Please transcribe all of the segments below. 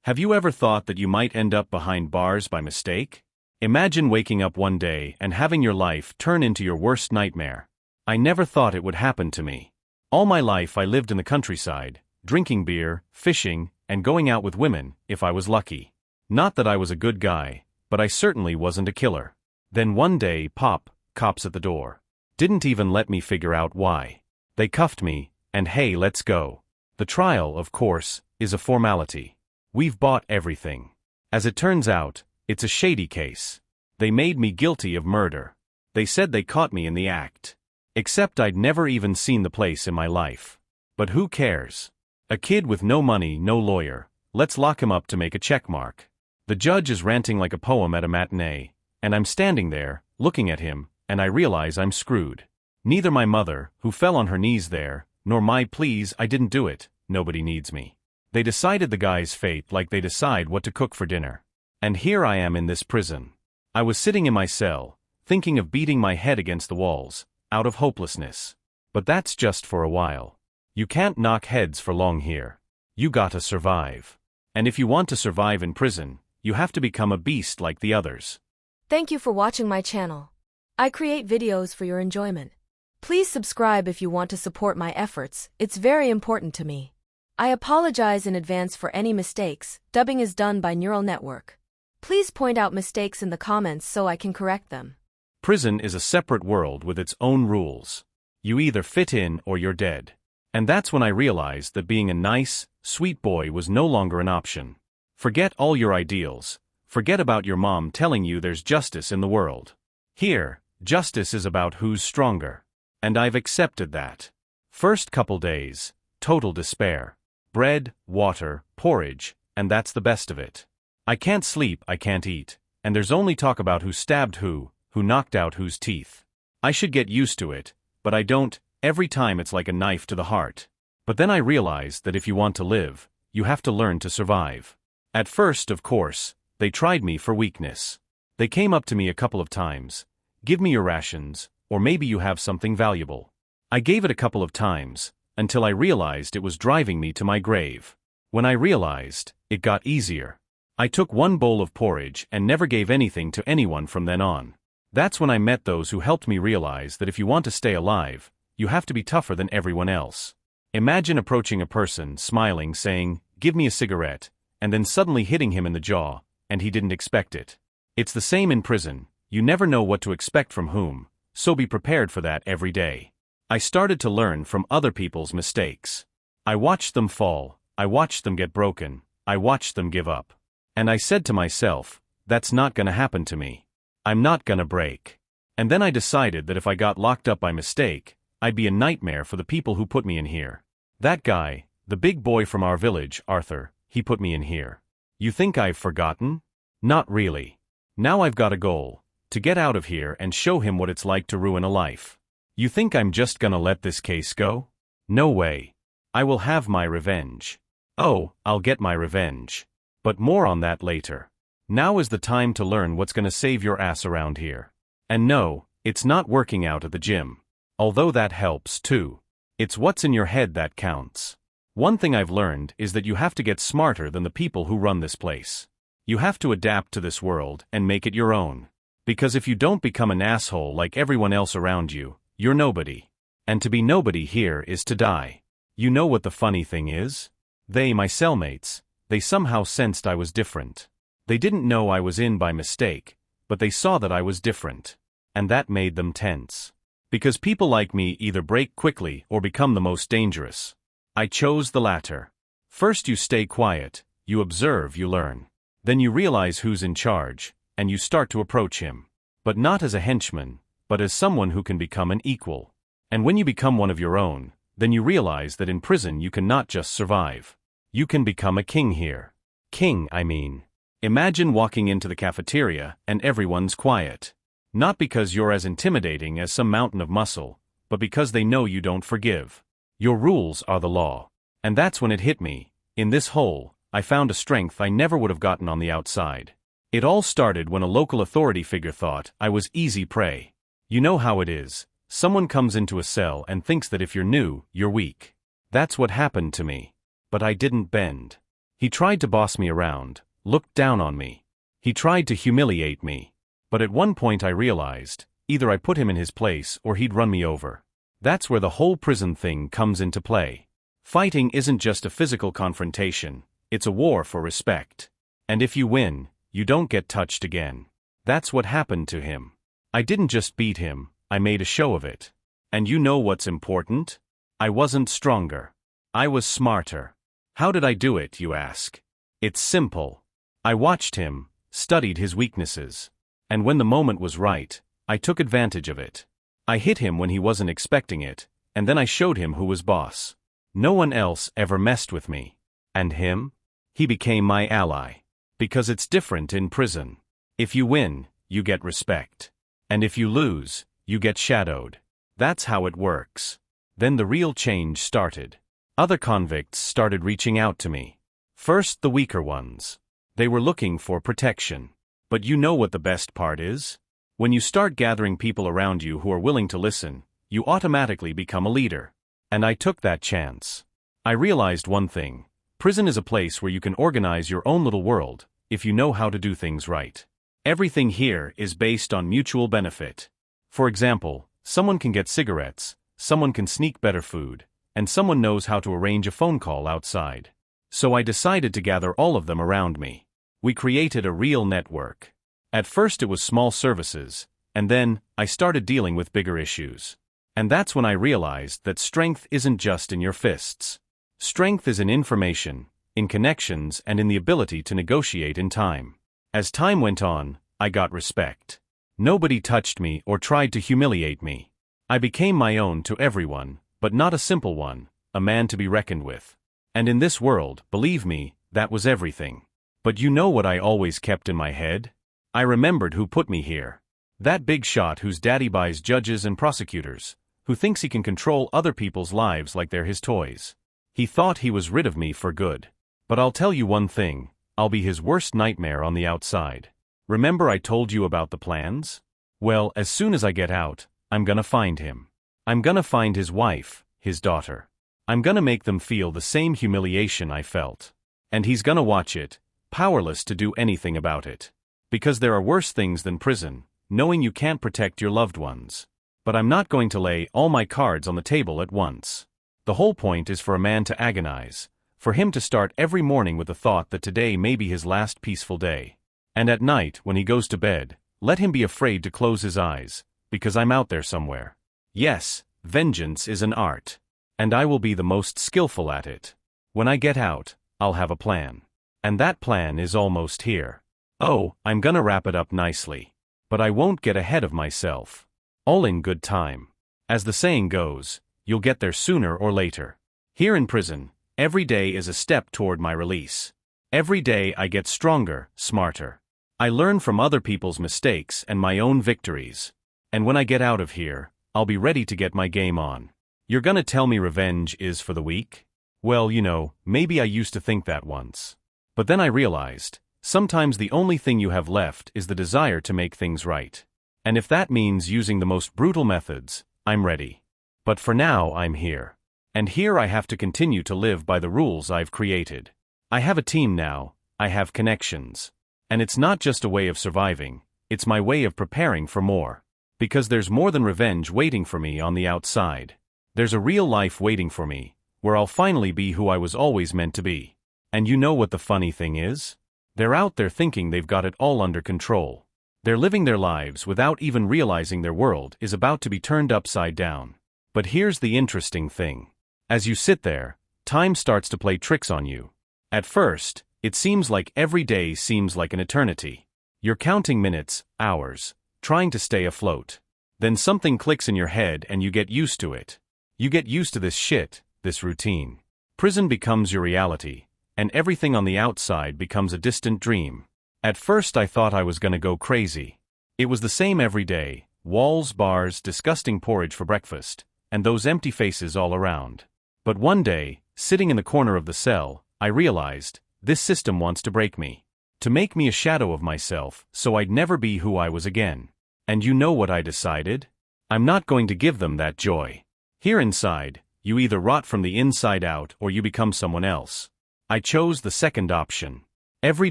Have you ever thought that you might end up behind bars by mistake? Imagine waking up one day and having your life turn into your worst nightmare. I never thought it would happen to me. All my life I lived in the countryside, drinking beer, fishing, and going out with women, if I was lucky. Not that I was a good guy, but I certainly wasn't a killer. Then one day, pop, cops at the door. Didn't even let me figure out why. They cuffed me, and hey, let's go. The trial, of course, is a formality. We've bought everything. As it turns out, it's a shady case. They made me guilty of murder. They said they caught me in the act. Except I'd never even seen the place in my life. But who cares? A kid with no money, no lawyer. Let's lock him up to make a checkmark. The judge is ranting like a poem at a matinee, and I'm standing there, looking at him, and I realize I'm screwed. Neither my mother, who fell on her knees there, nor my pleas, I didn't do it, nobody needs me. They decided the guy's fate like they decide what to cook for dinner. And here I am in this prison. I was sitting in my cell, thinking of beating my head against the walls, out of hopelessness. But that's just for a while. You can't knock heads for long here. You gotta survive. And if you want to survive in prison, you have to become a beast like the others. Thank you for watching my channel. I create videos for your enjoyment. Please subscribe if you want to support my efforts, it's very important to me. I apologize in advance for any mistakes. Dubbing is done by neural network. Please point out mistakes in the comments so I can correct them. Prison is a separate world with its own rules. You either fit in or you're dead. And that's when I realized that being a nice, sweet boy was no longer an option. Forget all your ideals. Forget about your mom telling you there's justice in the world. Here, justice is about who's stronger. And I've accepted that. First couple days, total despair. Bread, water, porridge, and that's the best of it. I can't sleep, I can't eat, and there's only talk about who stabbed who knocked out whose teeth. I should get used to it, but I don't. Every time it's like a knife to the heart. But then I realized that if you want to live, you have to learn to survive. At first, of course, they tried me for weakness. They came up to me a couple of times. Give me your rations, or maybe you have something valuable. I gave it a couple of times, until I realized it was driving me to my grave. When I realized, it got easier. I took one bowl of porridge and never gave anything to anyone from then on. That's when I met those who helped me realize that if you want to stay alive, you have to be tougher than everyone else. Imagine approaching a person, smiling, saying, "Give me a cigarette," and then suddenly hitting him in the jaw, and he didn't expect it. It's the same in prison. You never know what to expect from whom, so be prepared for that every day. I started to learn from other people's mistakes. I watched them fall, I watched them get broken, I watched them give up. And I said to myself, that's not gonna happen to me. I'm not gonna break. And then I decided that if I got locked up by mistake, I'd be a nightmare for the people who put me in here. That guy, the big boy from our village, Arthur, he put me in here. You think I've forgotten? Not really. Now I've got a goal, to get out of here and show him what it's like to ruin a life. You think I'm just gonna let this case go? No way. I will have my revenge. Oh, I'll get my revenge. But more on that later. Now is the time to learn what's gonna save your ass around here. And no, it's not working out at the gym. Although that helps too. It's what's in your head that counts. One thing I've learned is that you have to get smarter than the people who run this place. You have to adapt to this world and make it your own. Because if you don't become an asshole like everyone else around you, you're nobody. And to be nobody here is to die. You know what the funny thing is? They, my cellmates, they somehow sensed I was different. They didn't know I was in by mistake, but they saw that I was different. And that made them tense. Because people like me either break quickly or become the most dangerous. I chose the latter. First you stay quiet, you observe, you learn. Then you realize who's in charge, and you start to approach him. But not as a henchman, but as someone who can become an equal. And when you become one of your own, then you realize that in prison you cannot just survive. You can become a king here. King, I mean. Imagine walking into the cafeteria and everyone's quiet. Not because you're as intimidating as some mountain of muscle, but because they know you don't forgive. Your rules are the law. And that's when it hit me. In this hole, I found a strength I never would have gotten on the outside. It all started when a local authority figure thought I was easy prey. You know how it is. Someone comes into a cell and thinks that if you're new, you're weak. That's what happened to me. But I didn't bend. He tried to boss me around, looked down on me. He tried to humiliate me. But at one point I realized, either I put him in his place or he'd run me over. That's where the whole prison thing comes into play. Fighting isn't just a physical confrontation, it's a war for respect. And if you win, you don't get touched again. That's what happened to him. I didn't just beat him, I made a show of it. And you know what's important? I wasn't stronger. I was smarter. How did I do it, you ask? It's simple. I watched him, studied his weaknesses. And when the moment was right, I took advantage of it. I hit him when he wasn't expecting it, and then I showed him who was boss. No one else ever messed with me. And him? He became my ally. Because it's different in prison. If you win, you get respect. And if you lose, you get shadowed. That's how it works. Then the real change started. Other convicts started reaching out to me. First, the weaker ones. They were looking for protection. But you know what the best part is? When you start gathering people around you who are willing to listen, you automatically become a leader. And I took that chance. I realized one thing. Prison is a place where you can organize your own little world, if you know how to do things right. Everything here is based on mutual benefit. For example, someone can get cigarettes, someone can sneak better food, and someone knows how to arrange a phone call outside. So I decided to gather all of them around me. We created a real network. At first it was small services, and then I started dealing with bigger issues. And that's when I realized that strength isn't just in your fists. Strength is in information, in connections, and in the ability to negotiate in time. As time went on, I got respect. Nobody touched me or tried to humiliate me. I became my own to everyone, but not a simple one, a man to be reckoned with. And in this world, believe me, that was everything. But you know what I always kept in my head? I remembered who put me here. That big shot whose daddy buys judges and prosecutors, who thinks he can control other people's lives like they're his toys. He thought he was rid of me for good. But I'll tell you one thing. I'll be his worst nightmare on the outside. Remember I told you about the plans? Well, as soon as I get out, I'm gonna find him. I'm gonna find his wife, his daughter. I'm gonna make them feel the same humiliation I felt. And he's gonna watch it, powerless to do anything about it. Because there are worse things than prison, knowing you can't protect your loved ones. But I'm not going to lay all my cards on the table at once. The whole point is for a man to agonize. For him to start every morning with the thought that today may be his last peaceful day. And at night, when he goes to bed, let him be afraid to close his eyes, because I'm out there somewhere. Yes, vengeance is an art. And I will be the most skillful at it. When I get out, I'll have a plan. And that plan is almost here. Oh, I'm gonna wrap it up nicely. But I won't get ahead of myself. All in good time. As the saying goes, you'll get there sooner or later. Here in prison, every day is a step toward my release. Every day I get stronger, smarter. I learn from other people's mistakes and my own victories. And when I get out of here, I'll be ready to get my game on. You're gonna tell me revenge is for the weak? Well, you know, maybe I used to think that once. But then I realized, sometimes the only thing you have left is the desire to make things right. And if that means using the most brutal methods, I'm ready. But for now I'm here. And here I have to continue to live by the rules I've created. I have a team now, I have connections. And it's not just a way of surviving, it's my way of preparing for more. Because there's more than revenge waiting for me on the outside. There's a real life waiting for me, where I'll finally be who I was always meant to be. And you know what the funny thing is? They're out there thinking they've got it all under control. They're living their lives without even realizing their world is about to be turned upside down. But here's the interesting thing. As you sit there, time starts to play tricks on you. At first, it seems like every day seems like an eternity. You're counting minutes, hours, trying to stay afloat. Then something clicks in your head and you get used to it. You get used to this shit, this routine. Prison becomes your reality, and everything on the outside becomes a distant dream. At first I thought I was gonna go crazy. It was the same every day, walls, bars, disgusting porridge for breakfast, and those empty faces all around. But one day, sitting in the corner of the cell, I realized, this system wants to break me. To make me a shadow of myself, so I'd never be who I was again. And you know what I decided? I'm not going to give them that joy. Here inside, you either rot from the inside out or you become someone else. I chose the second option. Every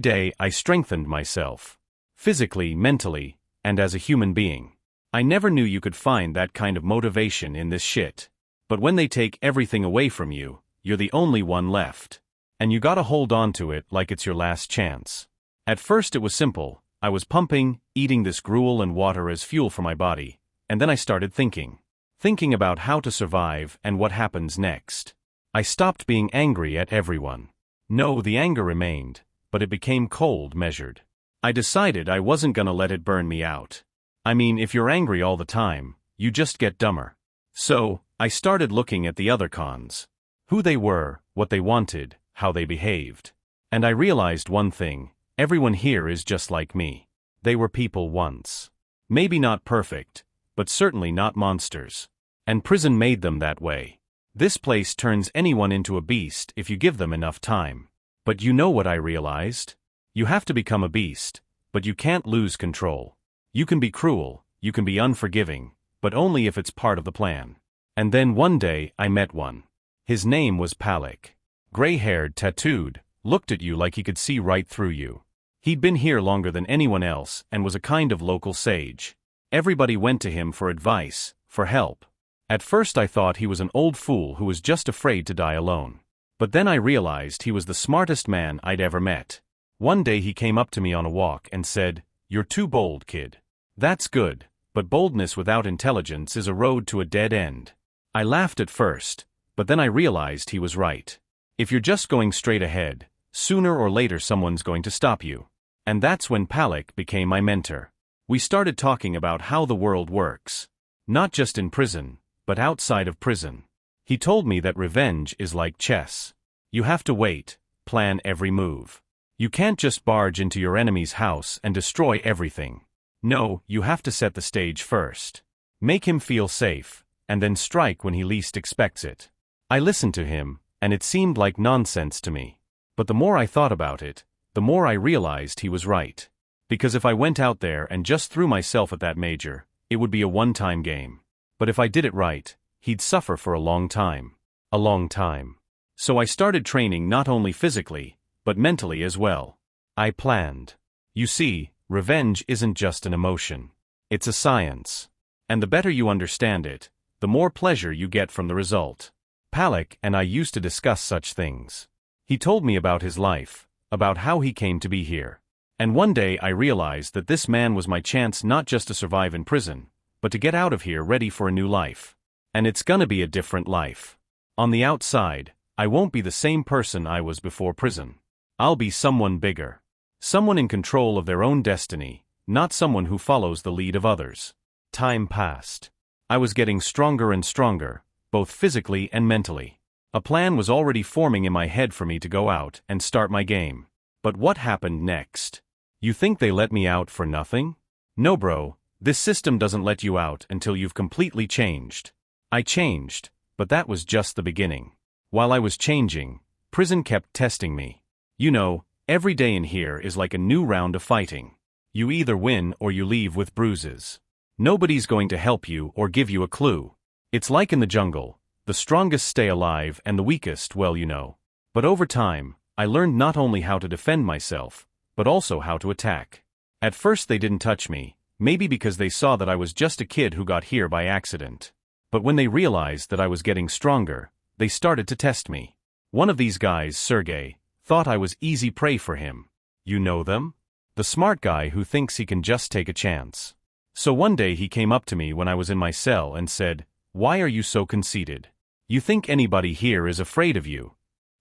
day I strengthened myself. Physically, mentally, and as a human being. I never knew you could find that kind of motivation in this shit. But when they take everything away from you, you're the only one left. And you gotta hold on to it like it's your last chance. At first it was simple. I was pumping, eating this gruel and water as fuel for my body, and then I started thinking. Thinking about how to survive and what happens next. I stopped being angry at everyone. No, the anger remained, but it became cold, measured. I decided I wasn't gonna let it burn me out. I mean, if you're angry all the time, you just get dumber. So, I started looking at the other cons. Who they were, what they wanted, how they behaved. And I realized one thing. Everyone here is just like me. They were people once. Maybe not perfect, but certainly not monsters. And prison made them that way. This place turns anyone into a beast if you give them enough time. But you know what I realized? You have to become a beast, but you can't lose control. You can be cruel, you can be unforgiving, but only if it's part of the plan. And then one day I met one. His name was Palik. Gray-haired, tattooed, looked at you like he could see right through you. He'd been here longer than anyone else and was a kind of local sage. Everybody went to him for advice, for help. At first I thought he was an old fool who was just afraid to die alone. But then I realized he was the smartest man I'd ever met. One day he came up to me on a walk and said, "You're too bold, kid." That's good, but boldness without intelligence is a road to a dead end. I laughed at first, but then I realized he was right. If you're just going straight ahead, sooner or later someone's going to stop you. And that's when Palik became my mentor. We started talking about how the world works. Not just in prison, but outside of prison. He told me that revenge is like chess. You have to wait, plan every move. You can't just barge into your enemy's house and destroy everything. No, you have to set the stage first. Make him feel safe, and then strike when he least expects it. I listened to him, and it seemed like nonsense to me. But the more I thought about it, the more I realized he was right. Because if I went out there and just threw myself at that major, it would be a one-time game. But if I did it right, he'd suffer for a long time. A long time. So I started training not only physically, but mentally as well. I planned. You see, revenge isn't just an emotion. It's a science. And the better you understand it, the more pleasure you get from the result. Palik and I used to discuss such things. He told me about his life, about how he came to be here. And one day I realized that this man was my chance not just to survive in prison, but to get out of here ready for a new life. And it's gonna be a different life. On the outside, I won't be the same person I was before prison. I'll be someone bigger. Someone in control of their own destiny, not someone who follows the lead of others. Time passed. I was getting stronger and stronger, both physically and mentally. A plan was already forming in my head for me to go out and start my game. But what happened next? You think they let me out for nothing? No, bro, this system doesn't let you out until you've completely changed. I changed, but that was just the beginning. While I was changing, prison kept testing me. You know, every day in here is like a new round of fighting. You either win or you leave with bruises. Nobody's going to help you or give you a clue. It's like in the jungle. The strongest stay alive and the weakest, well, you know. But over time, I learned not only how to defend myself, but also how to attack. At first they didn't touch me, maybe because they saw that I was just a kid who got here by accident. But when they realized that I was getting stronger, they started to test me. One of these guys, Sergey, thought I was easy prey for him. You know them? The smart guy who thinks he can just take a chance. So one day he came up to me when I was in my cell and said, "Why are you so conceited? You think anybody here is afraid of you?"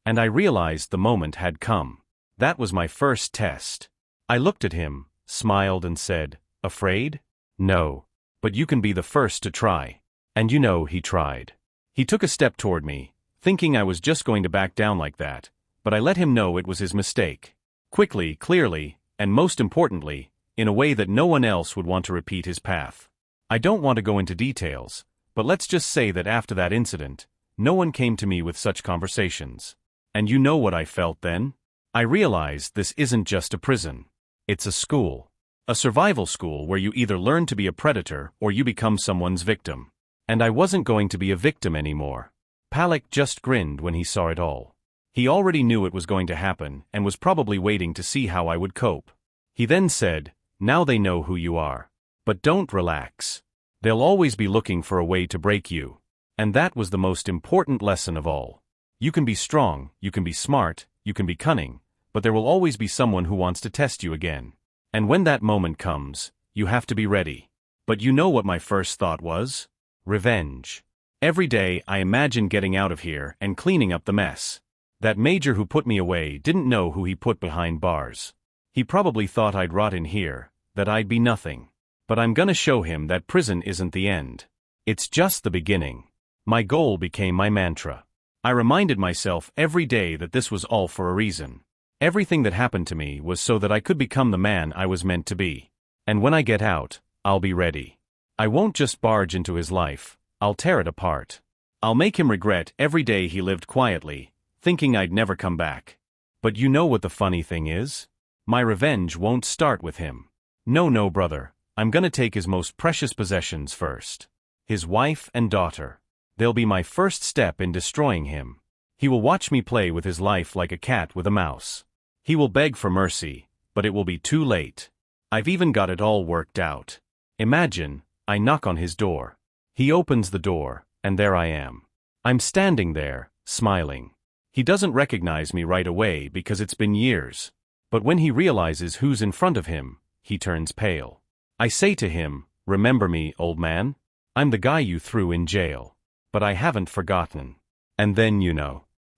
And I realized the moment had come. That was my first test. I looked at him, smiled and said, "Afraid? No. But you can be the first to try." And you know, he tried. He took a step toward me, thinking I was just going to back down like that, but I let him know it was his mistake. Quickly, clearly, and most importantly, in a way that no one else would want to repeat his path. I don't want to go into details, but let's just say that after that incident, no one came to me with such conversations. And you know what I felt then? I realized this isn't just a prison. It's a school. A survival school where you either learn to be a predator or you become someone's victim. And I wasn't going to be a victim anymore. Palik just grinned when he saw it all. He already knew it was going to happen and was probably waiting to see how I would cope. He then said, "Now they know who you are. But don't relax. They'll always be looking for a way to break you." And that was the most important lesson of all. You can be strong, you can be smart, you can be cunning, but there will always be someone who wants to test you again. And when that moment comes, you have to be ready. But you know what my first thought was? Revenge. Every day I imagined getting out of here and cleaning up the mess. That major who put me away didn't know who he put behind bars. He probably thought I'd rot in here, that I'd be nothing. But I'm gonna show him that prison isn't the end. It's just the beginning. My goal became my mantra. I reminded myself every day that this was all for a reason. Everything that happened to me was so that I could become the man I was meant to be. And when I get out, I'll be ready. I won't just barge into his life, I'll tear it apart. I'll make him regret every day he lived quietly, thinking I'd never come back. But you know what the funny thing is? My revenge won't start with him. No, brother, I'm gonna take his most precious possessions first. His wife and daughter. They'll be my first step in destroying him. He will watch me play with his life like a cat with a mouse. He will beg for mercy, but it will be too late. I've even got it all worked out. Imagine, I knock on his door. He opens the door, and there I am. I'm standing there, smiling. He doesn't recognize me right away because it's been years. But when he realizes who's in front of him, he turns pale. I say to him, "Remember me, old man? I'm the guy you threw in jail." But I haven't forgotten. And then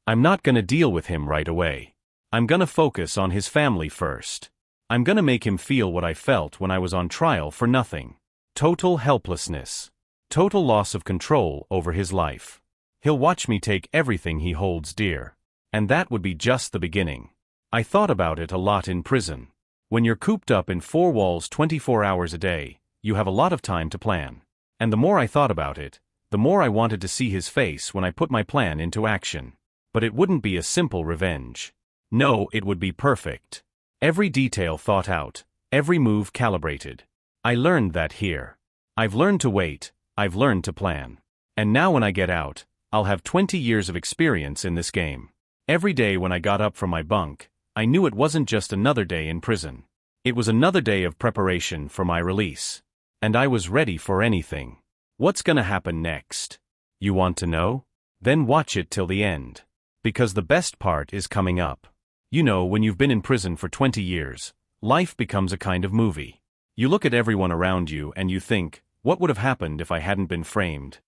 I'm not gonna deal with him right away. I'm gonna focus on his family first. I'm gonna make him feel what I felt when I was on trial for nothing. Total helplessness. Total loss of control over his life. He'll watch me take everything he holds dear. And that would be just the beginning. I thought about it a lot in prison. When you're cooped up in four walls 24 hours a day, you have a lot of time to plan. And the more I thought about it, the more I wanted to see his face when I put my plan into action. But it wouldn't be a simple revenge. No, it would be perfect. Every detail thought out, every move calibrated. I learned that here. I've learned to wait, I've learned to plan. And now when I get out, I'll have 20 years of experience in this game. Every day when I got up from my bunk, I knew it wasn't just another day in prison. It was another day of preparation for my release. And I was ready for anything. What's gonna happen next? You want to know? Then watch it till the end. Because the best part is coming up. When you've been in prison for 20 years, life becomes a kind of movie. You look at everyone around you and you think, what would have happened if I hadn't been framed?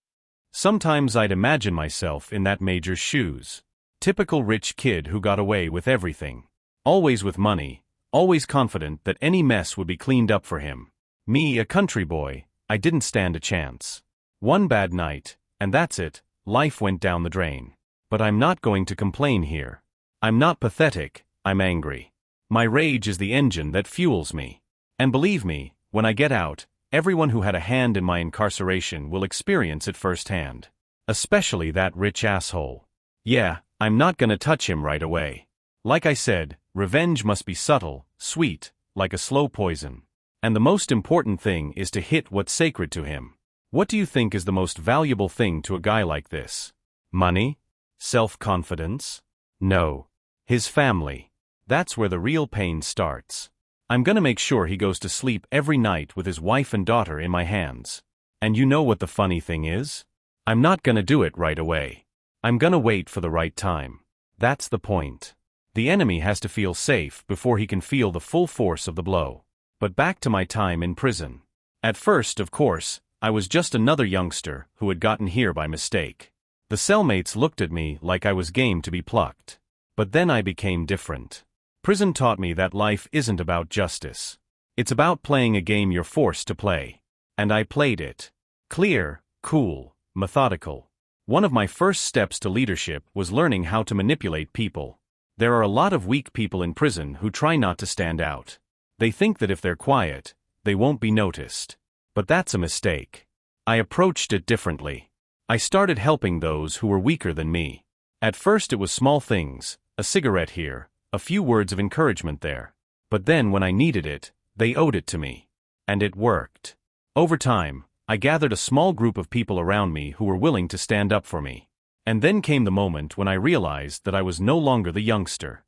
Sometimes I'd imagine myself in that major's shoes. Typical rich kid who got away with everything. Always with money, always confident that any mess would be cleaned up for him. Me, a country boy, I didn't stand a chance. One bad night, and that's it, life went down the drain. But I'm not going to complain here. I'm not pathetic, I'm angry. My rage is the engine that fuels me. And believe me, when I get out, everyone who had a hand in my incarceration will experience it firsthand. Especially that rich asshole. Yeah, I'm not gonna touch him right away. Like I said, revenge must be subtle, sweet, like a slow poison. And the most important thing is to hit what's sacred to him. What do you think is the most valuable thing to a guy like this? Money? Self-confidence? No. His family. That's where the real pain starts. I'm gonna make sure he goes to sleep every night with his wife and daughter in my hands. And you know what the funny thing is? I'm not gonna do it right away. I'm gonna wait for the right time. That's the point. The enemy has to feel safe before he can feel the full force of the blow. But back to my time in prison. At first, of course, I was just another youngster who had gotten here by mistake. The cellmates looked at me like I was game to be plucked. But then I became different. Prison taught me that life isn't about justice. It's about playing a game you're forced to play. And I played it. Clear, cool, methodical. One of my first steps to leadership was learning how to manipulate people. There are a lot of weak people in prison who try not to stand out. They think that if they're quiet, they won't be noticed. But that's a mistake. I approached it differently. I started helping those who were weaker than me. At first it was small things, a cigarette here, a few words of encouragement there. But then when I needed it, they owed it to me. And it worked. Over time, I gathered a small group of people around me who were willing to stand up for me. And then came the moment when I realized that I was no longer the youngster.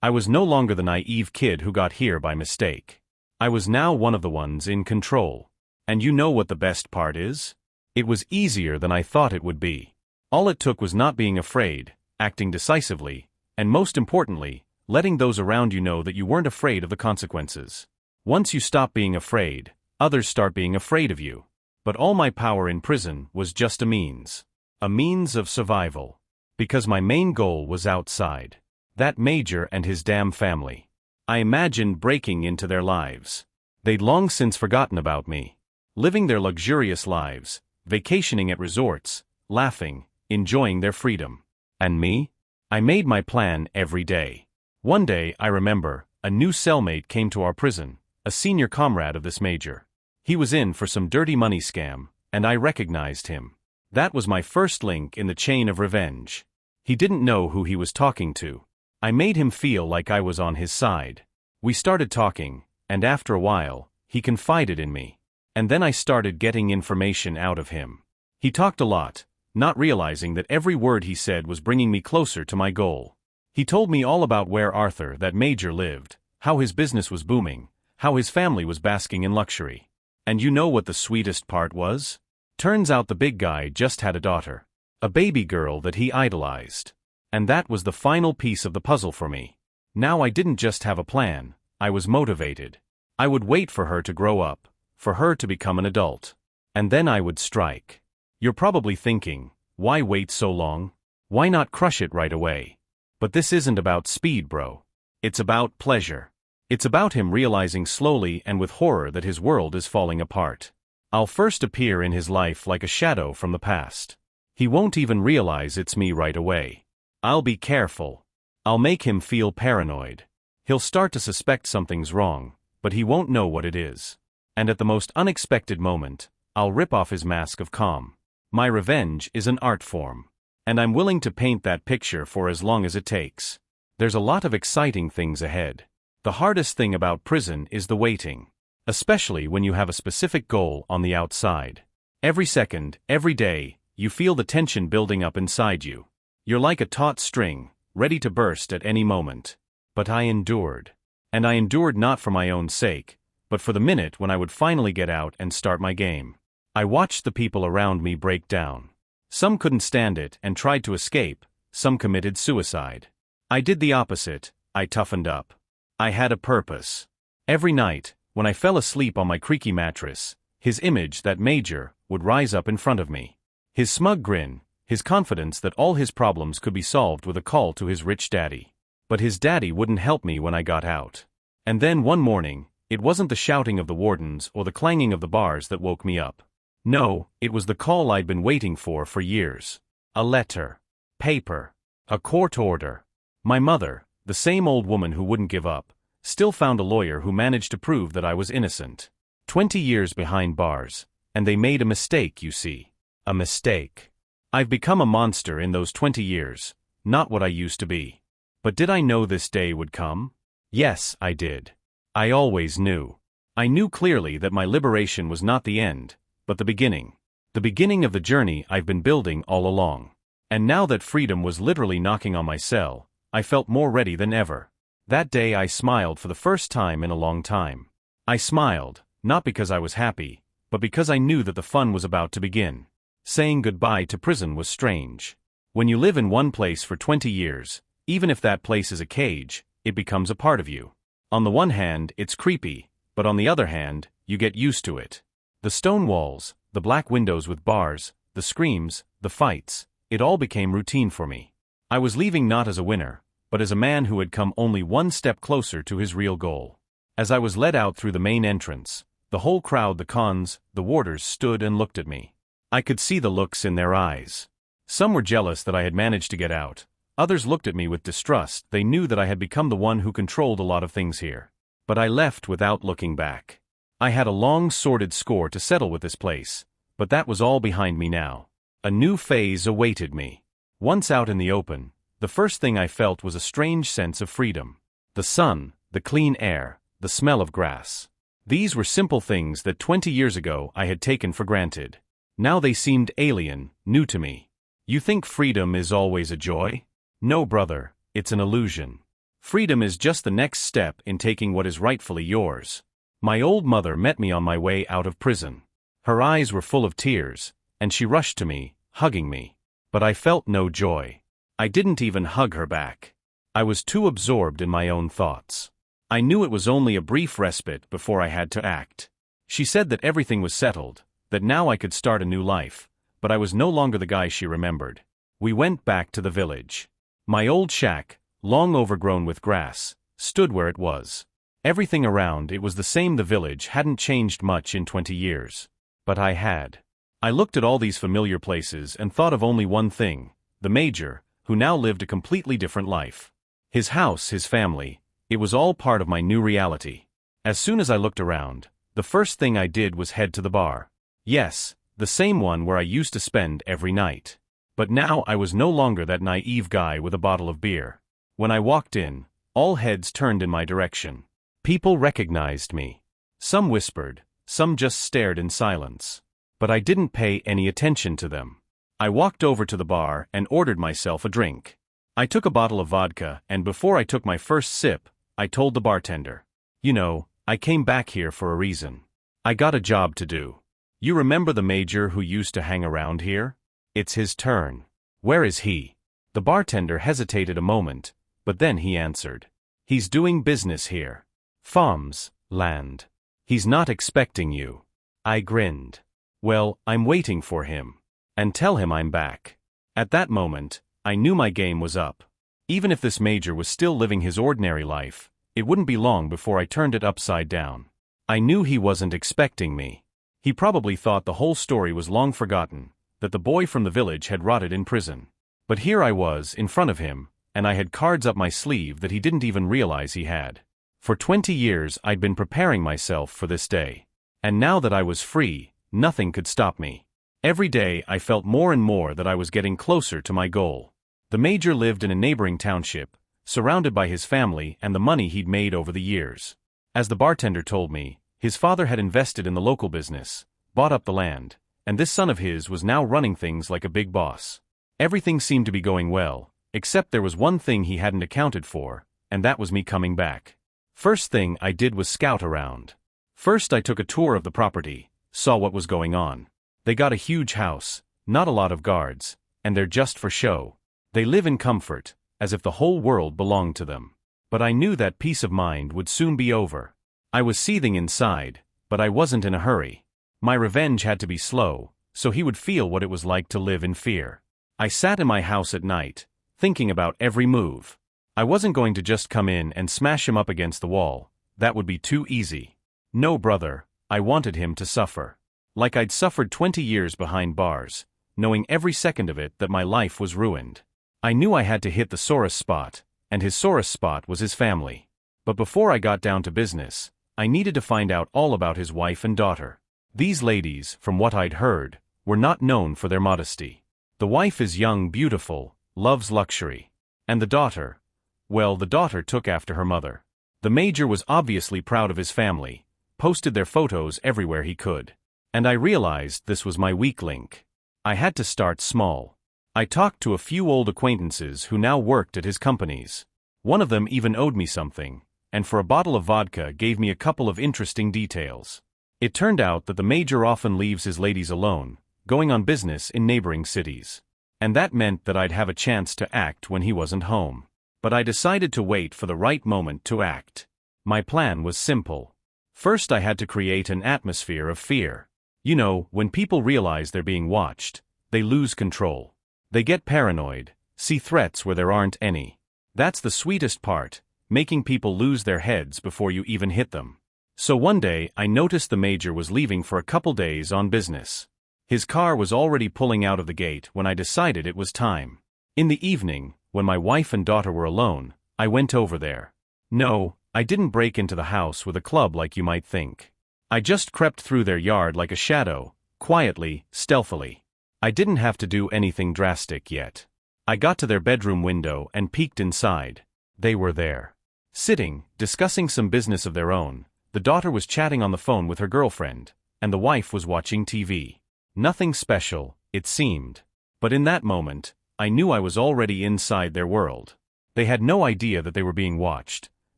I was no longer the naive kid who got here by mistake. I was now one of the ones in control. And you know what the best part is? It was easier than I thought it would be. All it took was not being afraid, acting decisively, and most importantly, letting those around you know that you weren't afraid of the consequences. Once you stop being afraid, others start being afraid of you. But all my power in prison was just a means of survival. Because my main goal was outside. That major and his damn family. I imagined breaking into their lives. They'd long since forgotten about me. Living their luxurious lives, vacationing at resorts, laughing, enjoying their freedom. And me? I made my plan every day. One day, I remember, a new cellmate came to our prison, a senior comrade of this major. He was in for some dirty money scam, and I recognized him. That was my first link in the chain of revenge. He didn't know who he was talking to. I made him feel like I was on his side. We started talking, and after a while, he confided in me. And then I started getting information out of him. He talked a lot, not realizing that every word he said was bringing me closer to my goal. He told me all about where Arthur, that major, lived, how his business was booming, how his family was basking in luxury. And you know what the sweetest part was? Turns out the big guy just had a daughter. A baby girl that he idolized. And that was the final piece of the puzzle for me. Now I didn't just have a plan, I was motivated. I would wait for her to grow up, for her to become an adult. And then I would strike. You're probably thinking, why wait so long? Why not crush it right away? But this isn't about speed, bro. It's about pleasure. It's about him realizing slowly and with horror that his world is falling apart. I'll first appear in his life like a shadow from the past. He won't even realize it's me right away. I'll be careful. I'll make him feel paranoid. He'll start to suspect something's wrong, but he won't know what it is. And at the most unexpected moment, I'll rip off his mask of calm. My revenge is an art form. And I'm willing to paint that picture for as long as it takes. There's a lot of exciting things ahead. The hardest thing about prison is the waiting. Especially when you have a specific goal on the outside. Every second, every day, you feel the tension building up inside you. You're like a taut string, ready to burst at any moment. But I endured. And I endured not for my own sake, but for the minute when I would finally get out and start my game. I watched the people around me break down. Some couldn't stand it and tried to escape, some committed suicide. I did the opposite, I toughened up. I had a purpose. Every night, when I fell asleep on my creaky mattress, his image, that major, would rise up in front of me. His smug grin, his confidence that all his problems could be solved with a call to his rich daddy. But his daddy wouldn't help me when I got out. And then one morning, it wasn't the shouting of the wardens or the clanging of the bars that woke me up. No, it was the call I'd been waiting for years. A letter. Paper. A court order. My mother, the same old woman who wouldn't give up, still found a lawyer who managed to prove that I was innocent. 20 years behind bars, and they made a mistake, you see. A mistake. I've become a monster in those 20 years, not what I used to be. But did I know this day would come? Yes, I did. I always knew. I knew clearly that my liberation was not the end, but the beginning. The beginning of the journey I've been building all along. And now that freedom was literally knocking on my cell, I felt more ready than ever. That day I smiled for the first time in a long time. I smiled, not because I was happy, but because I knew that the fun was about to begin. Saying goodbye to prison was strange. When you live in one place for 20 years, even if that place is a cage, it becomes a part of you. On the one hand, it's creepy, but on the other hand, you get used to it. The stone walls, the black windows with bars, the screams, the fights, it all became routine for me. I was leaving not as a winner, but as a man who had come only one step closer to his real goal. As I was led out through the main entrance, the whole crowd, the cons, the warders stood and looked at me. I could see the looks in their eyes. Some were jealous that I had managed to get out. Others looked at me with distrust. They knew that I had become the one who controlled a lot of things here. But I left without looking back. I had a long sordid score to settle with this place, but that was all behind me now. A new phase awaited me. Once out in the open, the first thing I felt was a strange sense of freedom. The sun, the clean air, the smell of grass. These were simple things that 20 years ago I had taken for granted. Now they seemed alien, new to me. You think freedom is always a joy? No, brother, it's an illusion. Freedom is just the next step in taking what is rightfully yours. My old mother met me on my way out of prison. Her eyes were full of tears, and she rushed to me, hugging me. But I felt no joy. I didn't even hug her back. I was too absorbed in my own thoughts. I knew it was only a brief respite before I had to act. She said that everything was settled, that now I could start a new life, but I was no longer the guy she remembered. We went back to the village. My old shack, long overgrown with grass, stood where it was. Everything around it was the same. The village hadn't changed much in 20 years. But I had. I looked at all these familiar places and thought of only one thing, the Major, who now lived a completely different life. His house, his family, it was all part of my new reality. As soon as I looked around, the first thing I did was head to the bar. Yes, the same one where I used to spend every night. But now I was no longer that naive guy with a bottle of beer. When I walked in, all heads turned in my direction. People recognized me. Some whispered, some just stared in silence. But I didn't pay any attention to them. I walked over to the bar and ordered myself a drink. I took a bottle of vodka, and before I took my first sip, I told the bartender, "You know, I came back here for a reason. I got a job to do. You remember the Major who used to hang around here? It's his turn. Where is he?" The bartender hesitated a moment, but then he answered, "He's doing business here. Farms, land. He's not expecting you." I grinned. "Well, I'm waiting for him. And tell him I'm back." At that moment, I knew my game was up. Even if this Major was still living his ordinary life, it wouldn't be long before I turned it upside down. I knew he wasn't expecting me. He probably thought the whole story was long forgotten, that the boy from the village had rotted in prison. But here I was, in front of him, and I had cards up my sleeve that he didn't even realize he had. For 20 years I'd been preparing myself for this day. And now that I was free, nothing could stop me. Every day I felt more and more that I was getting closer to my goal. The Major lived in a neighboring township, surrounded by his family and the money he'd made over the years. As the bartender told me, his father had invested in the local business, bought up the land, and this son of his was now running things like a big boss. Everything seemed to be going well, except there was one thing he hadn't accounted for, and that was me coming back. First thing I did was scout around. First I took a tour of the property, saw what was going on. They got a huge house, not a lot of guards, and they're just for show. They live in comfort, as if the whole world belonged to them. But I knew that peace of mind would soon be over. I was seething inside, but I wasn't in a hurry. My revenge had to be slow, so he would feel what it was like to live in fear. I sat in my house at night, thinking about every move. I wasn't going to just come in and smash him up against the wall. That would be too easy. No, brother, I wanted him to suffer. Like I'd suffered 20 years behind bars, knowing every second of it that my life was ruined. I knew I had to hit the sorest spot, and his sorest spot was his family. But before I got down to business, I needed to find out all about his wife and daughter. These ladies, from what I'd heard, were not known for their modesty. The wife is young, beautiful, loves luxury. And the daughter, well, the daughter took after her mother. The Major was obviously proud of his family, posted their photos everywhere he could. And I realized this was my weak link. I had to start small. I talked to a few old acquaintances who now worked at his companies. One of them even owed me something, and for a bottle of vodka gave me a couple of interesting details. It turned out that the Major often leaves his ladies alone, going on business in neighboring cities. And that meant that I'd have a chance to act when he wasn't home. But I decided to wait for the right moment to act. My plan was simple. First I had to create an atmosphere of fear. You know, when people realize they're being watched, they lose control. They get paranoid, see threats where there aren't any. That's the sweetest part, making people lose their heads before you even hit them. So one day I noticed the Major was leaving for a couple days on business. His car was already pulling out of the gate when I decided it was time. In the evening, when my wife and daughter were alone, I went over there. No, I didn't break into the house with a club like you might think. I just crept through their yard like a shadow, quietly, stealthily. I didn't have to do anything drastic yet. I got to their bedroom window and peeked inside. They were there. Sitting, discussing some business of their own. The daughter was chatting on the phone with her girlfriend, and the wife was watching TV. Nothing special, it seemed. But in that moment, I knew I was already inside their world. They had no idea that they were being watched,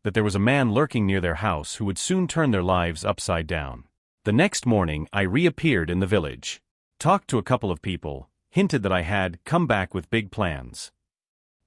that there was a man lurking near their house who would soon turn their lives upside down. The next morning, I reappeared in the village, talked to a couple of people, hinted that I had come back with big plans.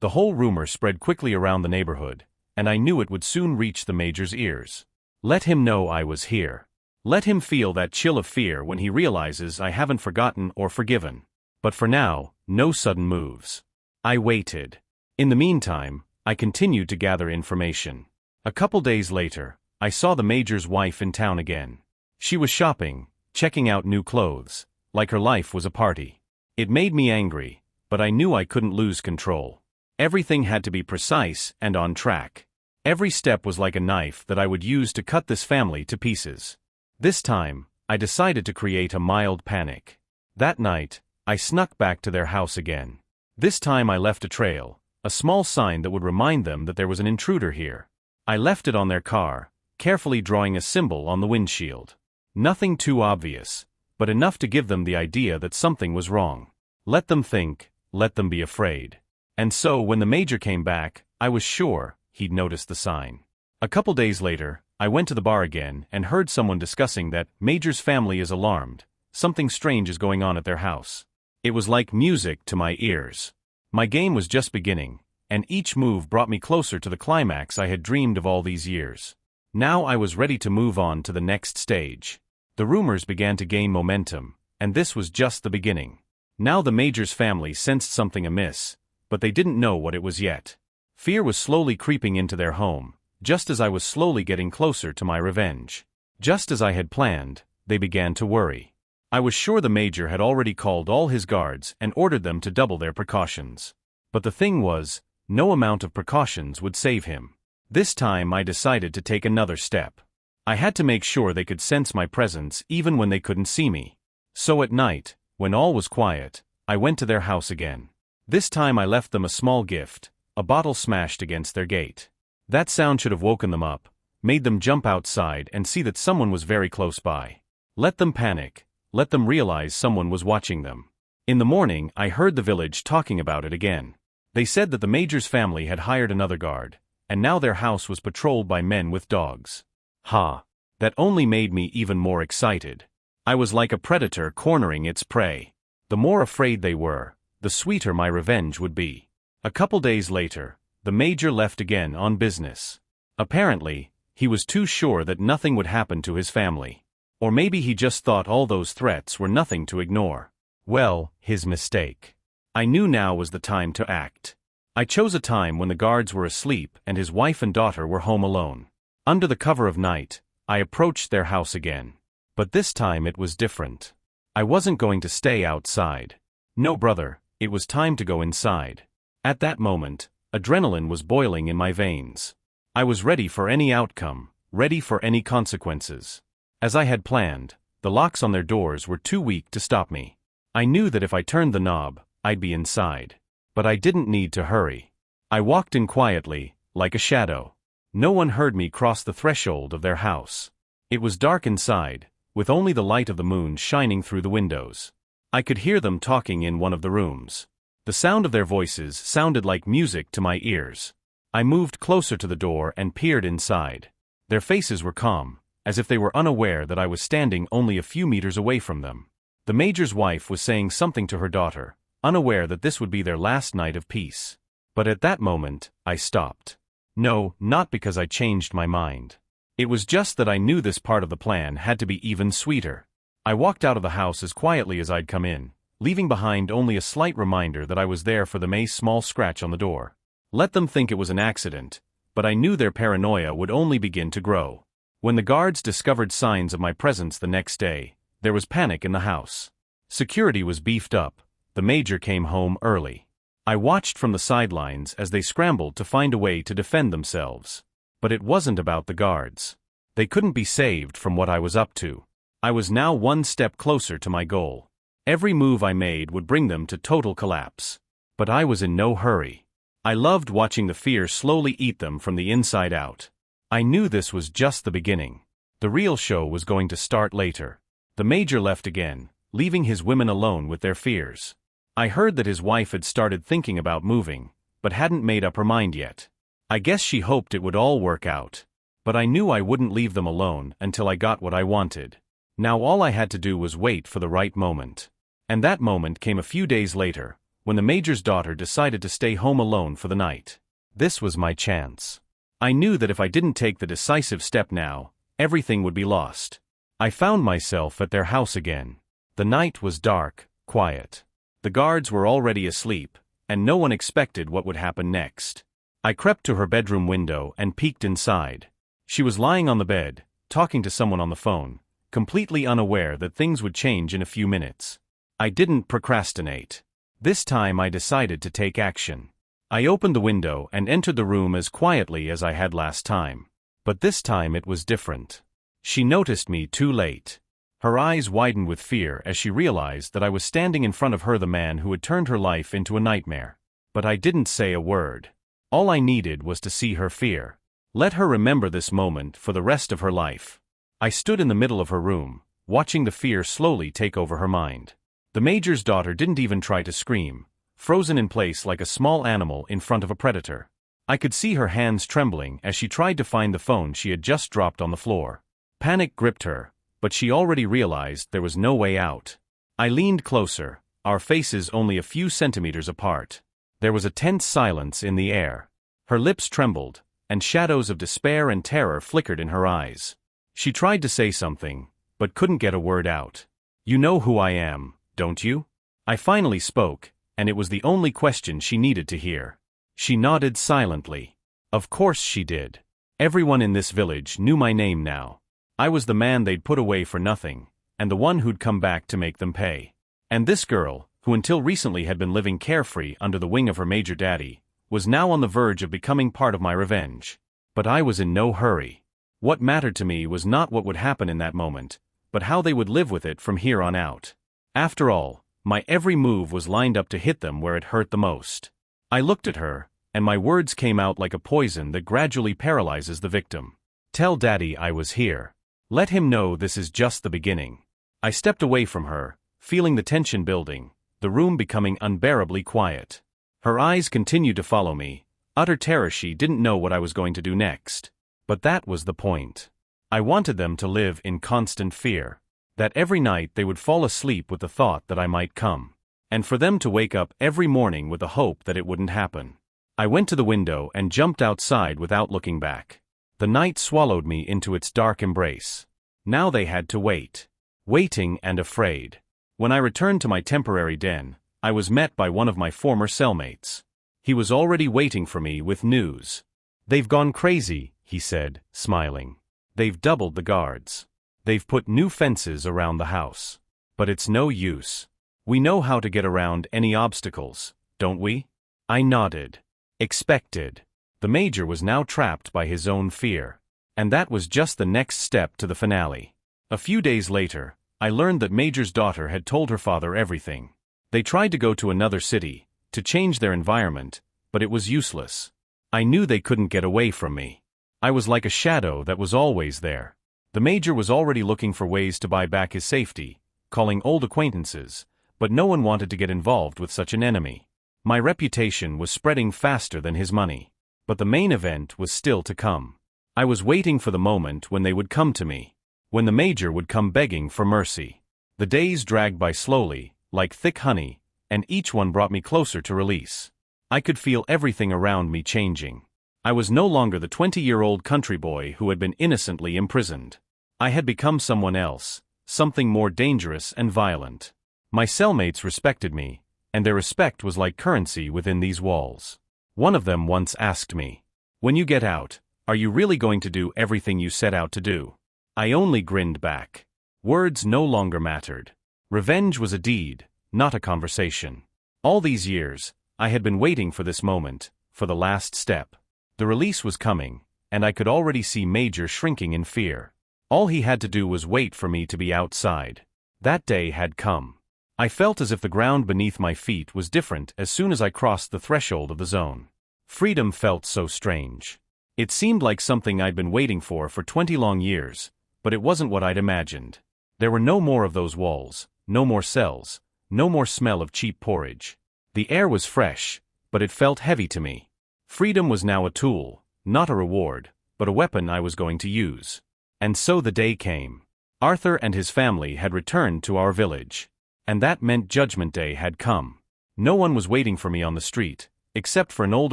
The whole rumor spread quickly around the neighborhood, and I knew it would soon reach the major's ears. Let him know I was here. Let him feel that chill of fear when he realizes I haven't forgotten or forgiven. But for now, no sudden moves. I waited. In the meantime, I continued to gather information. A couple days later, I saw the major's wife in town again. She was shopping, checking out new clothes, like her life was a party. It made me angry, but I knew I couldn't lose control. Everything had to be precise and on track. Every step was like a knife that I would use to cut this family to pieces. This time, I decided to create a mild panic. That night, I snuck back to their house again. This time I left a trail, a small sign that would remind them that there was an intruder here. I left it on their car, carefully drawing a symbol on the windshield. Nothing too obvious, but enough to give them the idea that something was wrong. Let them think, let them be afraid. And so when the major came back, I was sure he'd noticed the sign. A couple days later, I went to the bar again and heard someone discussing that Major's family is alarmed. Something strange is going on at their house. It was like music to my ears. My game was just beginning, and each move brought me closer to the climax I had dreamed of all these years. Now I was ready to move on to the next stage. The rumors began to gain momentum, and this was just the beginning. Now the major's family sensed something amiss, but they didn't know what it was yet. Fear was slowly creeping into their home, just as I was slowly getting closer to my revenge. Just as I had planned, they began to worry. I was sure the major had already called all his guards and ordered them to double their precautions. But the thing was, no amount of precautions would save him. This time I decided to take another step. I had to make sure they could sense my presence even when they couldn't see me. So at night, when all was quiet, I went to their house again. This time I left them a small gift, a bottle smashed against their gate. That sound should have woken them up, made them jump outside and see that someone was very close by. Let them panic. Let them realize someone was watching them. In the morning, I heard the village talking about it again. They said that the major's family had hired another guard, and now their house was patrolled by men with dogs. Ha! That only made me even more excited. I was like a predator cornering its prey. The more afraid they were, the sweeter my revenge would be. A couple days later, the major left again on business. Apparently, he was too sure that nothing would happen to his family. Or maybe he just thought all those threats were nothing to ignore. Well, his mistake. I knew now was the time to act. I chose a time when the guards were asleep and his wife and daughter were home alone. Under the cover of night, I approached their house again. But this time it was different. I wasn't going to stay outside. No, brother, it was time to go inside. At that moment, adrenaline was boiling in my veins. I was ready for any outcome, ready for any consequences. As I had planned, the locks on their doors were too weak to stop me. I knew that if I turned the knob, I'd be inside. But I didn't need to hurry. I walked in quietly, like a shadow. No one heard me cross the threshold of their house. It was dark inside, with only the light of the moon shining through the windows. I could hear them talking in one of the rooms. The sound of their voices sounded like music to my ears. I moved closer to the door and peered inside. Their faces were calm, as if they were unaware that I was standing only a few meters away from them. The major's wife was saying something to her daughter, unaware that this would be their last night of peace. But at that moment, I stopped. No, not because I changed my mind. It was just that I knew this part of the plan had to be even sweeter. I walked out of the house as quietly as I'd come in, leaving behind only a slight reminder that I was there for the small scratch on the door. Let them think it was an accident, but I knew their paranoia would only begin to grow. When the guards discovered signs of my presence the next day, there was panic in the house. Security was beefed up. The major came home early. I watched from the sidelines as they scrambled to find a way to defend themselves. But it wasn't about the guards. They couldn't be saved from what I was up to. I was now one step closer to my goal. Every move I made would bring them to total collapse. But I was in no hurry. I loved watching the fear slowly eat them from the inside out. I knew this was just the beginning. The real show was going to start later. The major left again, leaving his women alone with their fears. I heard that his wife had started thinking about moving, but hadn't made up her mind yet. I guess she hoped it would all work out. But I knew I wouldn't leave them alone until I got what I wanted. Now all I had to do was wait for the right moment. And that moment came a few days later, when the major's daughter decided to stay home alone for the night. This was my chance. I knew that if I didn't take the decisive step now, everything would be lost. I found myself at their house again. The night was dark, quiet. The guards were already asleep, and no one expected what would happen next. I crept to her bedroom window and peeked inside. She was lying on the bed, talking to someone on the phone, completely unaware that things would change in a few minutes. I didn't procrastinate. This time I decided to take action. I opened the window and entered the room as quietly as I had last time. But this time it was different. She noticed me too late. Her eyes widened with fear as she realized that I was standing in front of her, the man who had turned her life into a nightmare. But I didn't say a word. All I needed was to see her fear. Let her remember this moment for the rest of her life. I stood in the middle of her room, watching the fear slowly take over her mind. The major's daughter didn't even try to scream, frozen in place like a small animal in front of a predator. I could see her hands trembling as she tried to find the phone she had just dropped on the floor. Panic gripped her, but she already realized there was no way out. I leaned closer, our faces only a few centimeters apart. There was a tense silence in the air. Her lips trembled, and shadows of despair and terror flickered in her eyes. She tried to say something, but couldn't get a word out. "You know who I am, don't you?" I finally spoke, and it was the only question she needed to hear. She nodded silently. Of course she did. Everyone in this village knew my name now. I was the man they'd put away for nothing, and the one who'd come back to make them pay. And this girl, who until recently had been living carefree under the wing of her major daddy, was now on the verge of becoming part of my revenge. But I was in no hurry. What mattered to me was not what would happen in that moment, but how they would live with it from here on out. After all, my every move was lined up to hit them where it hurt the most. I looked at her, and my words came out like a poison that gradually paralyzes the victim. "Tell Daddy I was here. Let him know this is just the beginning." I stepped away from her, feeling the tension building, the room becoming unbearably quiet. Her eyes continued to follow me, utter terror. She didn't know what I was going to do next. But that was the point. I wanted them to live in constant fear. That every night they would fall asleep with the thought that I might come. And for them to wake up every morning with the hope that it wouldn't happen. I went to the window and jumped outside without looking back. The night swallowed me into its dark embrace. Now they had to wait. Waiting and afraid. When I returned to my temporary den, I was met by one of my former cellmates. He was already waiting for me with news. "They've gone crazy," he said, smiling. "They've doubled the guards. They've put new fences around the house. But it's no use. We know how to get around any obstacles, don't we?" I nodded. Expected. The major was now trapped by his own fear. And that was just the next step to the finale. A few days later, I learned that Major's daughter had told her father everything. They tried to go to another city, to change their environment, but it was useless. I knew they couldn't get away from me. I was like a shadow that was always there. The major was already looking for ways to buy back his safety, calling old acquaintances, but no one wanted to get involved with such an enemy. My reputation was spreading faster than his money. But the main event was still to come. I was waiting for the moment when they would come to me. When the major would come begging for mercy. The days dragged by slowly, like thick honey, and each one brought me closer to release. I could feel everything around me changing. I was no longer the 20-year-old country boy who had been innocently imprisoned. I had become someone else, something more dangerous and violent. My cellmates respected me, and their respect was like currency within these walls. One of them once asked me, "When you get out, are you really going to do everything you set out to do?" I only grinned back. Words no longer mattered. Revenge was a deed, not a conversation. All these years, I had been waiting for this moment, for the last step. The release was coming, and I could already see Major shrinking in fear. All he had to do was wait for me to be outside. That day had come. I felt as if the ground beneath my feet was different as soon as I crossed the threshold of the zone. Freedom felt so strange. It seemed like something I'd been waiting for 20 long years, but it wasn't what I'd imagined. There were no more of those walls, no more cells, no more smell of cheap porridge. The air was fresh, but it felt heavy to me. Freedom was now a tool, not a reward, but a weapon I was going to use. And so the day came. Arthur and his family had returned to our village. And that meant Judgment Day had come. No one was waiting for me on the street, except for an old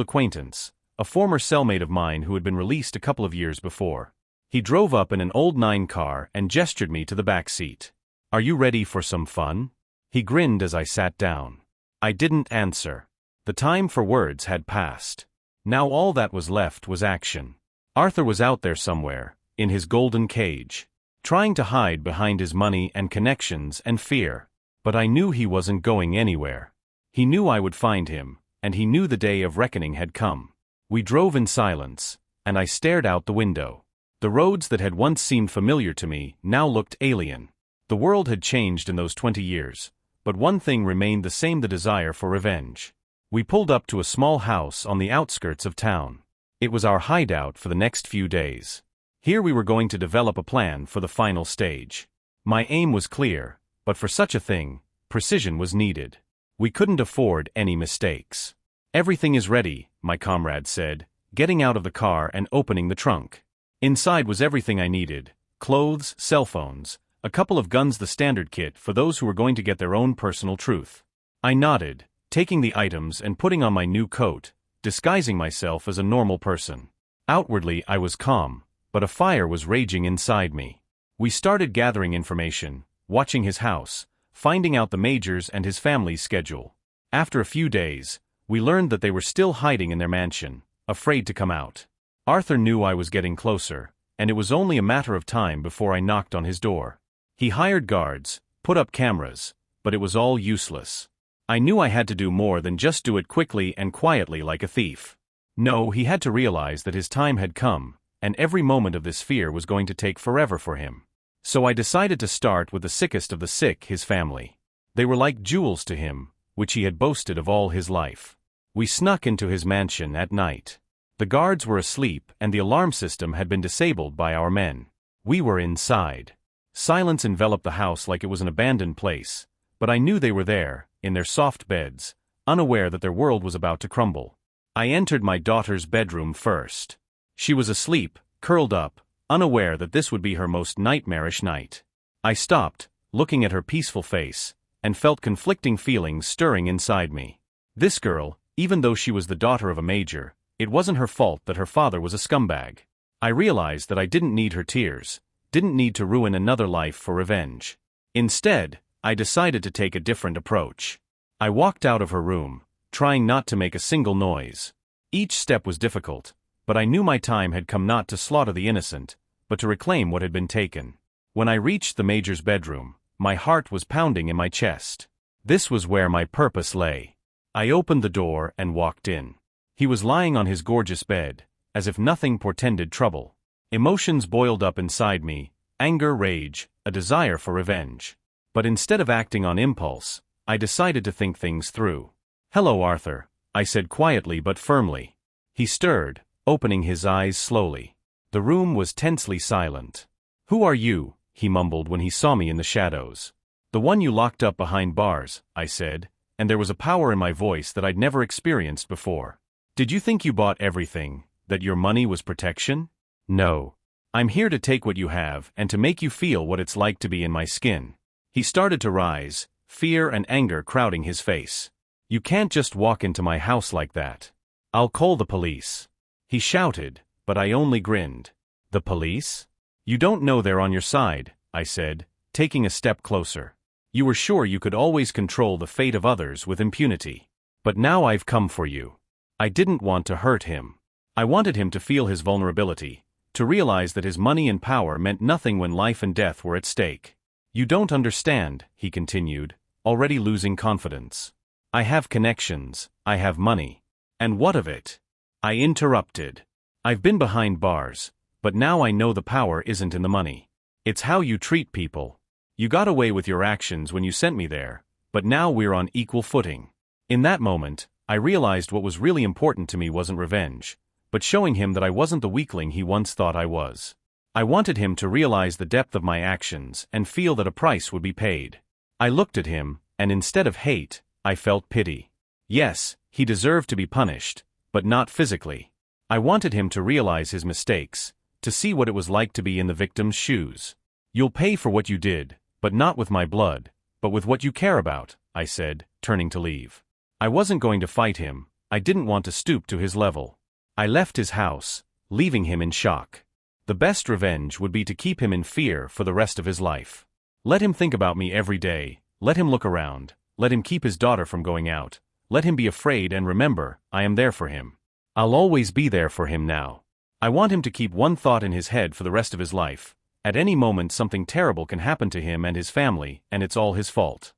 acquaintance, a former cellmate of mine who had been released a couple of years before. He drove up in an old 9 car and gestured me to the back seat. "Are you ready for some fun?" He grinned as I sat down. I didn't answer. The time for words had passed. Now all that was left was action. Arthur was out there somewhere, in his golden cage, trying to hide behind his money and connections and fear. But I knew he wasn't going anywhere. He knew I would find him, and he knew the day of reckoning had come. We drove in silence, and I stared out the window. The roads that had once seemed familiar to me now looked alien. The world had changed in those 20 years, but one thing remained the same: the desire for revenge. We pulled up to a small house on the outskirts of town. It was our hideout for the next few days. Here we were going to develop a plan for the final stage. My aim was clear, but for such a thing, precision was needed. We couldn't afford any mistakes. "Everything is ready," my comrade said, getting out of the car and opening the trunk. Inside was everything I needed: clothes, cell phones, a couple of guns, the standard kit for those who were going to get their own personal truth. I nodded, taking the items and putting on my new coat, disguising myself as a normal person. Outwardly I was calm, but a fire was raging inside me. We started gathering information, watching his house, finding out the Major's and his family's schedule. After a few days, we learned that they were still hiding in their mansion, afraid to come out. Arthur knew I was getting closer, and it was only a matter of time before I knocked on his door. He hired guards, put up cameras, but it was all useless. I knew I had to do more than just do it quickly and quietly like a thief. No, he had to realize that his time had come, and every moment of this fear was going to take forever for him. So I decided to start with the sickest of the sick, his family. They were like jewels to him, which he had boasted of all his life. We snuck into his mansion at night. The guards were asleep and the alarm system had been disabled by our men. We were inside. Silence enveloped the house like it was an abandoned place, but I knew they were there, in their soft beds, unaware that their world was about to crumble. I entered my daughter's bedroom first. She was asleep, curled up, unaware that this would be her most nightmarish night. I stopped, looking at her peaceful face, and felt conflicting feelings stirring inside me. This girl, even though she was the daughter of a major, it wasn't her fault that her father was a scumbag. I realized that I didn't need her tears, didn't need to ruin another life for revenge. Instead, I decided to take a different approach. I walked out of her room, trying not to make a single noise. Each step was difficult, but I knew my time had come, not to slaughter the innocent, but to reclaim what had been taken. When I reached the Major's bedroom, my heart was pounding in my chest. This was where my purpose lay. I opened the door and walked in. He was lying on his gorgeous bed, as if nothing portended trouble. Emotions boiled up inside me: anger, rage, a desire for revenge. But instead of acting on impulse, I decided to think things through. "Hello, Arthur," I said quietly but firmly. He stirred, opening his eyes slowly. The room was tensely silent. "Who are you?" he mumbled when he saw me in the shadows. "The one you locked up behind bars," I said, and there was a power in my voice that I'd never experienced before. "Did you think you bought everything, that your money was protection? No. I'm here to take what you have and to make you feel what it's like to be in my skin." He started to rise, fear and anger crowding his face. "You can't just walk into my house like that. I'll call the police," he shouted, but I only grinned. "The police? You don't know they're on your side," I said, taking a step closer. "You were sure you could always control the fate of others with impunity. But now I've come for you." I didn't want to hurt him. I wanted him to feel his vulnerability, to realize that his money and power meant nothing when life and death were at stake. "You don't understand," he continued, already losing confidence. "I have connections, I have money." "And what of it?" I interrupted. "I've been behind bars, but now I know the power isn't in the money. It's how you treat people. You got away with your actions when you sent me there, but now we're on equal footing." In that moment, I realized what was really important to me wasn't revenge, but showing him that I wasn't the weakling he once thought I was. I wanted him to realize the depth of my actions and feel that a price would be paid. I looked at him, and instead of hate, I felt pity. Yes, he deserved to be punished, but not physically. I wanted him to realize his mistakes, to see what it was like to be in the victim's shoes. "You'll pay for what you did, but not with my blood, but with what you care about," I said, turning to leave. I wasn't going to fight him. I didn't want to stoop to his level. I left his house, leaving him in shock. The best revenge would be to keep him in fear for the rest of his life. Let him think about me every day, let him look around, let him keep his daughter from going out, let him be afraid, and remember, I am there for him. I'll always be there for him now. I want him to keep one thought in his head for the rest of his life. At any moment something terrible can happen to him and his family, and it's all his fault.